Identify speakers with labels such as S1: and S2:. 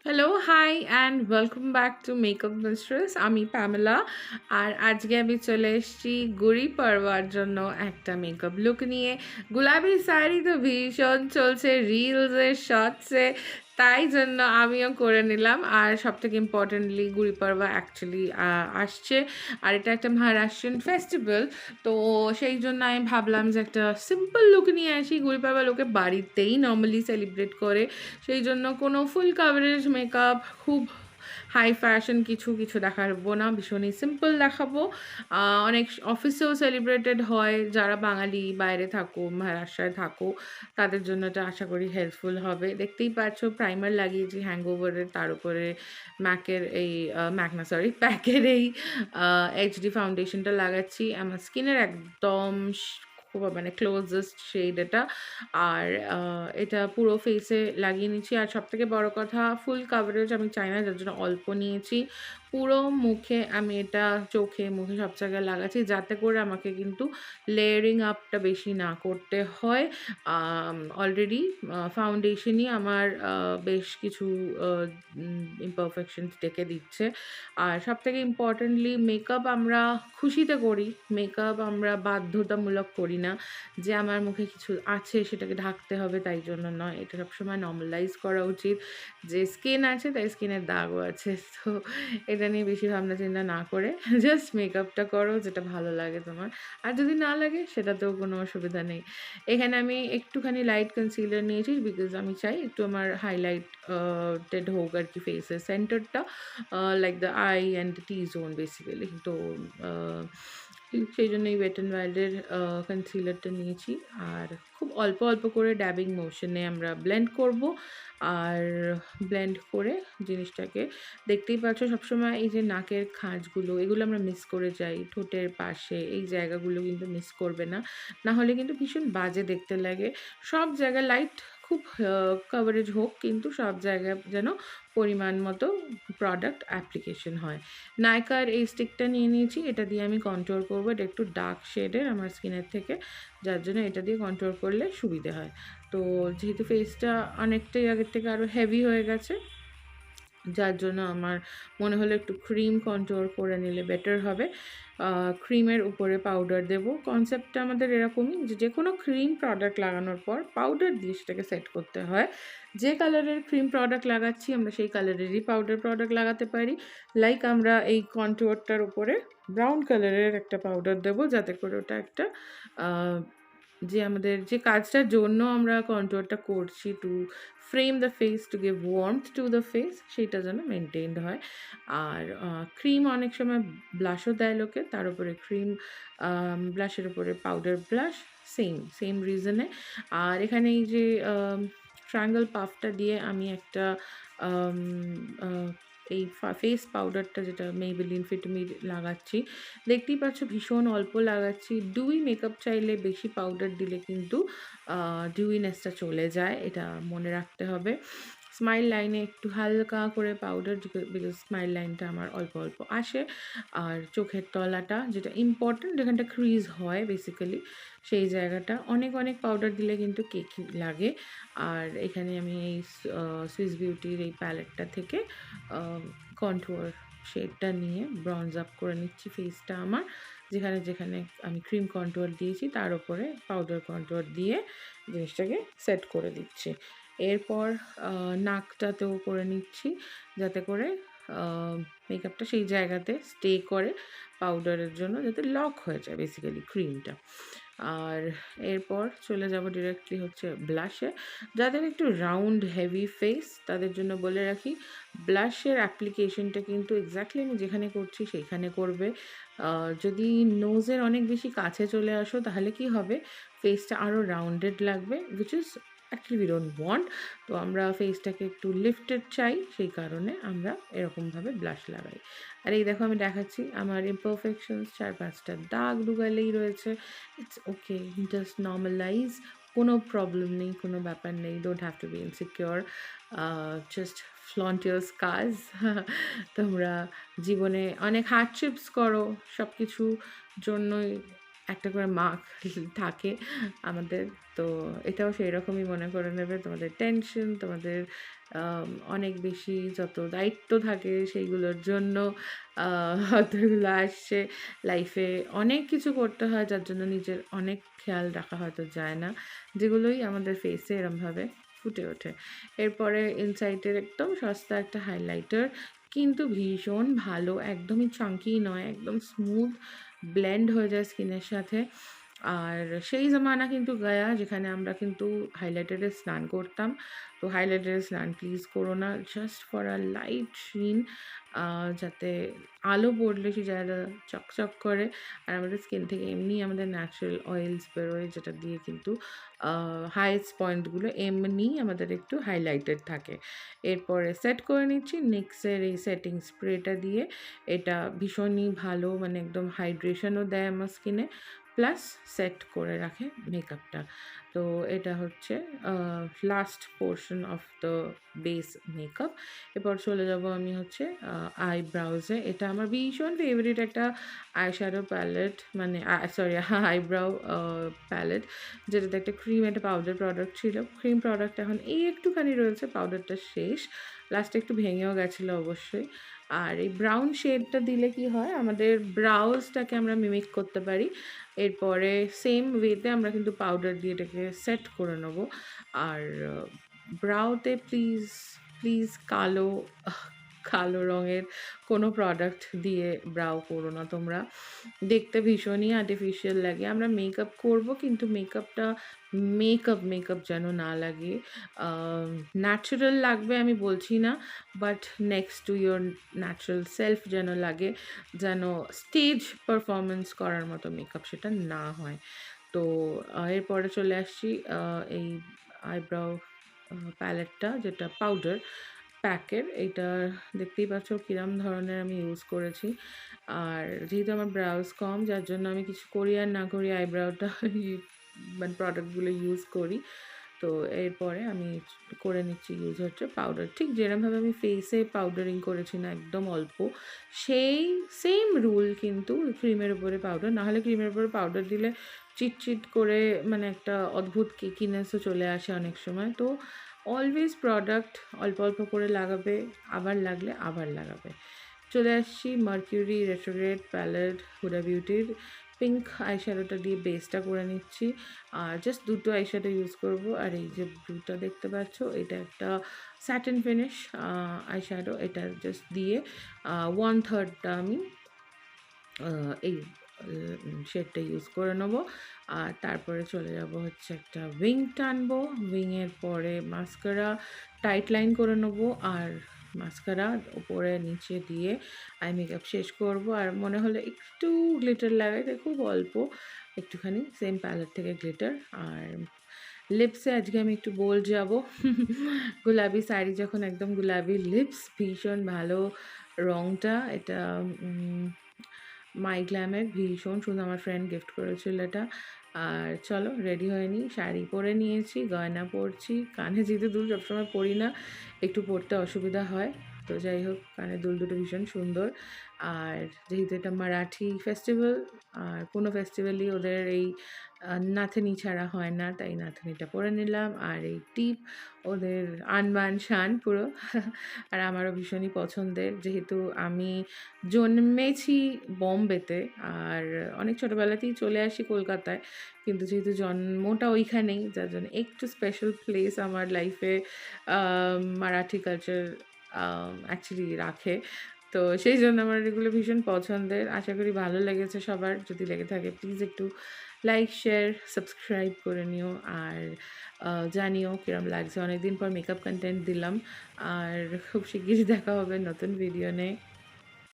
S1: Hello, hi and welcome back to makeup mistress. আমি Pamela. আর আজকে আমি চলে এসেছি গুড়ি পাড়ওয়ার জন্য একটা মেকআপ লুক নিয়ে। গোলাপি শাড়ি তো ভীষণ চলছে রিলসে, শর্টসে, তাই জন্য আমিও করে নিলাম। আর সবথেকে ইম্পর্টেন্টলি গুড়ি পাড়ওয়া অ্যাকচুয়ালি আসছে, আর এটা একটা মহারাষ্ট্রিয়ান ফেস্টিভ্যাল। তো সেই জন্য আমি ভাবলাম যে একটা সিম্পল লুক নিয়ে আসি। গুড়ি পাড়ওয়া লোকে বাড়িতেই নর্মালি সেলিব্রেট করে, সেই জন্য কোনো ফুল কাভারেজ মেকআপ, খুব হাই ফ্যাশন কিছু কিছু দেখাবো না, ভীষণই সিম্পল দেখাবো। অনেক অফিসেও সেলিব্রেটেড হয়, যারা বাঙালি বাইরে থাকো, মহারাষ্ট্রায় থাকো, তাদের জন্য এটা আশা করি হেল্পফুল হবে। দেখতেই পাচ্ছ প্রাইমার লাগিয়েছি হ্যাংওভারের, তার উপরে ম্যাকের এই ম্যাক না সরি প্যাকের এই এইচডি ফাউন্ডেশনটা লাগাচ্ছি। আমার স্কিনের একদম খুব মানে ক্লোজেস্ট শেড এটা। আর এটা পুরো ফেসে লাগিয়ে নিচ্ছি। আর সবথেকে বড় কথা, ফুল কাভারেজ আমি চাই না, যার জন্য অল্প নিয়েছি। পুরো মুখে আমি এটা, চোখে, মুখে সব জায়গায় লাগাচ্ছি, যাতে করে আমাকে কিন্তু লেয়ারিং আপটা বেশি না করতে হয়। অলরেডি ফাউন্ডেশনই আমার বেশ কিছু ইমপারফেকশনস ডেকে দিচ্ছে। আর সবথেকে ইম্পর্টেন্টলি, মেকআপ আমরা খুশিতে করি, মেকআপ আমরা বাধ্যতামূলক করি না যে আমার মুখে কিছু আছে সেটাকে ঢাকতে হবে, তাই জন্য নয়। এটা সবসময় নর্মালাইজ করা উচিত যে স্কিন আছে তাই স্কিনের দাগও আছে। তো এটা নিয়ে বেশি ভাবনা চিন্তা না করে জাস্ট মেকআপটা করো যেটা ভালো লাগে তোমার। আর যদি না লাগে সেটাতেও কোনো অসুবিধা নেই। এখানে আমি একটুখানি লাইট কনসিলার নিয়েছি, বিকজ আমি চাই একটু আমার হাইলাইট টেড হোক আর কি ফেসের সেন্টারটা, like the eye and T zone basically. তো সেই জন্যই ওয়েট অ্যান্ড ওয়াইল্ডের কনসিলারটা নিয়েছি। আর খুব অল্প অল্প করে ড্যাবিং মোশনে আমরা ব্লেন্ড করব। আর ব্লেন্ড করে জিনিসটাকে, দেখতেই পাচ্ছ সবসময় এই যে নাকের খাঁজগুলো, এগুলো আমরা মিস করে যাই, ঠোঁটের পাশে এই জায়গাগুলো কিন্তু মিস করবে না, না হলে কিন্তু ভীষণ বাজে দেখতে লাগে। সব জায়গায় লাইট খুব কভারেজ হোক, কিন্তু সব জায়গায় যেন পরিমাণ মতো প্রোডাক্ট অ্যাপ্লিকেশন হয়। নাইকার এই স্টিকটা নিয়ে নিয়েছি, এটা দিয়ে আমি কন্ট্রোল করবো। এটা একটু ডার্ক শেডের আমার স্কিনের থেকে, যার জন্য এটা দিয়ে কন্ট্রোল করলে সুবিধে হয়। তো যেহেতু ফেসটা অনেকটাই আগের থেকে আরও হেভি হয়ে গেছে, যার জন্য আমার মনে হলো একটু ক্রিম কন্ট্রোল করে নিলে বেটার হবে। ক্রিমের উপরে পাউডার দেব। কনসেপ্টটা আমাদের এরকমই যে যে কোনো ক্রিম প্রোডাক্ট লাগানোর পর পাউডার দিয়ে সেটাকে সেট করতে হয়। যে কালারের ক্রিম প্রোডাক্ট লাগাচ্ছি আমরা সেই কালারেরই পাউডার প্রোডাক্ট লাগাতে পারি। লাইক আমরা এই কন্ট্রোরটার উপরে ব্রাউন কালারের একটা পাউডার দেবো, যাতে করে ওটা একটা যে আমাদের যে কাজটার জন্য আমরা কন্ট্রোরটা করছি, two frame the face, to give warmth to the face, সেইটা যেন মেনটেনড হয়। আর ক্রিম অনেক সময় ব্লাশও দেয় লোকে, তার উপরে ক্রিম, ব্লাশের উপরে পাউডার ব্লাশ, সেম সেম রিজনে। আর এখানে এই যে ট্রায়াঙ্গল পাফটা দিয়ে আমি একটা আম, আহ, এই ফেস পাউডারটা যেটা মেইবেলিন ফিটমি লাগাচ্ছি। দেখতেই পাচ্ছ ভীষণ অল্প লাগাচ্ছি। ডিউই মেকআপ চাইলে বেশি পাউডার দিলে কিন্তু ডিউইনেসটা চলে যায়, এটা মনে রাখতে হবে। স্মাইল লাইনে একটু হালকা করে পাউডার, বিকজ স্মাইল লাইনটা আমার অল্প অল্প আসে। আর চোখের তলাটা যেটা ইম্পর্টেন্ট, যেখানটা ক্রিজ হয় বেসিক্যালি, সেই জায়গাটা অনেক অনেক পাউডার দিলে কিন্তু কেকি লাগে। আর এখানে আমি এই সুইস বিউটির এই প্যালেটটা থেকে কন্ট্রোর শেডটা নিয়ে ব্রঞ্জ আপ করে নিচ্ছি ফেসটা আমার। যেখানে যেখানে আমি ক্রিম কন্ট্রোর দিয়েছি তার উপরে পাউডার কন্ট্রোর দিয়ে জিনিসটাকে সেট করে দিচ্ছি। এরপর নাকটাতেও করে নিচ্ছি, যাতে করে মেকআপটা সেই জায়গাতে স্টে করে পাউডারের জন্য, যাতে লক হয়ে যায় বেসিক্যালি ক্রিমটা। আর এরপর চলে যাব ডিরেক্টলি হচ্ছে ব্লাশে। যাদের একটু রাউন্ড হেভি ফেস তাদের জন্য বলে রাখি, ব্লাশের অ্যাপ্লিকেশনটা কিন্তু এক্স্যাক্টলি আমি যেখানে করছি সেইখানে করবে। যদি নোজের অনেক বেশি কাছে চলে আসো তাহলে কি হবে, ফেসটা আরও রাউন্ডেড লাগবে, which is actually we don't want. তো আমরা ফেসটাকে একটু লিফটেড চাই, সেই কারণে আমরা এরকমভাবে ব্লাশ লাগাই। আর এই দেখো আমি দেখাচ্ছি আমার ইমপারফেকশনস, 4-5টা দাগ দুগালেই রয়েছে। ইটস ওকে, জাস্ট নর্মালাইজ, কোনো প্রবলেম নেই, কোনো ব্যাপার নেই, don't have to be insecure, just flaunt your scars. তোমরা জীবনে অনেক হার্ডশিপস করো, সব কিছু জন্যই একটা করে মার্ক থাকে আমাদের। তো এটাও সেই রকমই মনে করে নেবে। তোমাদের টেনশন, তোমাদের অনেক বেশি যত দায়িত্ব থাকে সেইগুলোর জন্য হয়তো এগুলো আসছে। লাইফে অনেক কিছু করতে হয় যার জন্য নিজের অনেক খেয়াল রাখা হয়তো যায় না, যেগুলোই আমাদের ফেসে এরমভাবে ফুটে ওঠে। এরপরে ইনসাইটের একদম সস্তা একটা হাইলাইটার, কিন্তু ভীষণ ভালো, একদমই চাঙ্কি নয়, একদম স্মুথ ব্লেন্ড হয়ে যায় স্কিনের সাথে। আর সেই জামানা কিন্তু গায়া যেখানে আমরা কিন্তু হাইলাইটারে স্নান করতাম। তো হাইলাইটারে স্নান প্লিজ করো না, জাস্ট ফর আ লাইট শিন, যাতে আলো পড়লে সে জায়গাটা চকচক করে। আর আমাদের স্কিন থেকে এমনি আমাদের ন্যাচারাল অয়েলস বেরোয়, যেটা দিয়ে কিন্তু হাইয়েস্ট পয়েন্টগুলো এমনি আমাদের একটু হাইলাইটেড থাকে। এরপরে সেট করে নিচ্ছি নিক্সের এই সেটিং স্প্রেটা দিয়ে। এটা ভীষণই ভালো, মানে একদম হাইড্রেশনও দেয় আমার স্কিনে, প্লাস সেট করে রাখে মেকআপটা। তো এটা হচ্ছে last portion of the base makeup. এরপর চলে যাব আমি হচ্ছে আইব্রাউজে। এটা আমার ভীষণ ফেভারিট একটা আইশ্যাডো প্যালেট, মানে সরি আইব্রাউ প্যালেট, যেটাতে একটা ক্রিম, একটা পাউডার প্রোডাক্ট ছিল। ক্রিম প্রোডাক্ট এখন এই একটুখানি রয়েছে, পাউডারটা শেষ, লাস্টে একটু ভেঙেও গেছিলো অবশ্যই। আর এই ব্রাউন শেডটা দিলে কি হয়, আমাদের ব্রাউজটাকে আমরা মিমিক করতে পারি। এরপরে সেম ওয়েতে আমরা কিন্তু পাউডার দিয়ে এটাকে সেট করে নেব। আর ব্রাউতে প্লিজ প্লিজ কালো রঙের কোনো প্রোডাক্ট দিয়ে ব্রাউ করো না তোমরা, দেখতে ভীষণই আর্টিফিশিয়াল লাগে। আমরা মেকআপ করব, কিন্তু মেকআপটা মেকআপ যেন না লাগে। ন্যাচারাল লাগবে আমি বলছি না, but next to your natural self যেন লাগে, যেন স্টেজ পারফরমেন্স করার মতো মেকআপ সেটা না হয়। তো এরপরে চলে আসছি এই আইব্রাউ প্যালেটটা, যেটা পাউডার প্যাকের। এইটা দেখতেই পাচ্ছ কিরম ধরনের আমি ইউজ করেছি। আর যেহেতু আমার ব্রাউজ কম, যার জন্য আমি কিছু করি আর না করি আইব্রাউটা মানে প্রোডাক্টগুলো ইউজ করি। তো এরপরে আমি করে নিচ্ছি ইউজ হচ্ছে পাউডার, ঠিক যেরমভাবে আমি ফেসে পাউডারিং করেছি না একদম অল্প, সেই সেম রুল কিন্তু ক্রিমের উপরে পাউডার। নাহলে ক্রিমের উপরে পাউডার দিলে চিটচিট করে মানে একটা অদ্ভুত কেকিনেসও চলে আসে অনেক সময়। তো অলওয়েজ প্রোডাক্ট অল্প অল্প করে লাগাবে, আবার লাগলে আবার লাগাবে। চলে আসছি মার্কিউরি রেট্রোগ্রেড প্যালেট, হুডা বিউটির পিঙ্ক আইশ্যাডোটা দিয়ে বেসটা করে নিচ্ছি। আর জাস্ট দুটো আইশ্যাডো ইউজ করব। আর এই যে ব্লুটা দেখতে পাচ্ছ, এটা একটা স্যাটিন ফিনিশ আইশ্যাডো, এটা জাস্ট দিয়ে 1/3টা আমি এই শেডটা ইউজ করে নেবো। আর তারপরে চলে যাব হচ্ছে একটা উইং টানবো, উইংয়ের পরে মাস্কারা টাইট লাইন করে নেবো, আর মাস্কারা উপরে নিচে দিয়ে আই মেকআপ শেষ করব। আর মনে হলে একটু গ্লিটার লাগাইতে, খুব অল্প একটুখানি, সেম প্যালেট থেকে গ্লিটার। আর লিপসে আজকে আমি একটু বোল্ড যাব। গোলাপি শাড়ি যখন, একদম গোলাপি লিপস, ভীষণ ভালো রঙটা। এটা মাই গ্ল্যামের, ভীষণ সুন্দর, আমার ফ্রেন্ড গিফট করেছিল এটা। আর চলো রেডি হয়ে নিই, শাড়ি পরে নিয়েছি, গয়না পরছি, কানে যেহেতু দুল সবসময় পরি না, একটু পরতে অসুবিধা হয়। তো যাই হোক, কানের দুল দুটো ভীষণ সুন্দর। আর যেহেতু এটা মারাঠি ফেস্টিভ্যাল, আর কোনো ফেস্টিভ্যালই ওদের এই নাথনি ছাড়া হয় না, তাই নাথনিটা পরে নিলাম। আর এই টিপ ওদের আনবান শান পুরো। আর আমারও ভীষণই পছন্দের, যেহেতু আমি জন্মেছি বম্বেতে, আর অনেক ছোটোবেলাতেই চলে আসি কলকাতায়, কিন্তু যেহেতু জন্মটা ওইখানেই, যার জন্য একটু স্পেশাল প্লেস আমার লাইফে মারাঠি কালচার অ্যাকচুয়ালি রাখে। তো সেই জন্য আমার এগুলো ভীষণ পছন্দের। আশা করি ভালো লেগেছে সবার, যদি লেগে থাকে প্লিজ একটু লাইক, শেয়ার, সাবস্ক্রাইব করে নিও। আর জানিও কিরম লাগছে, অনেকদিন পর মেকআপ কন্টেন্ট দিলাম। আর খুব শিগগিরই দেখা হবে নতুন ভিডিও নিয়ে।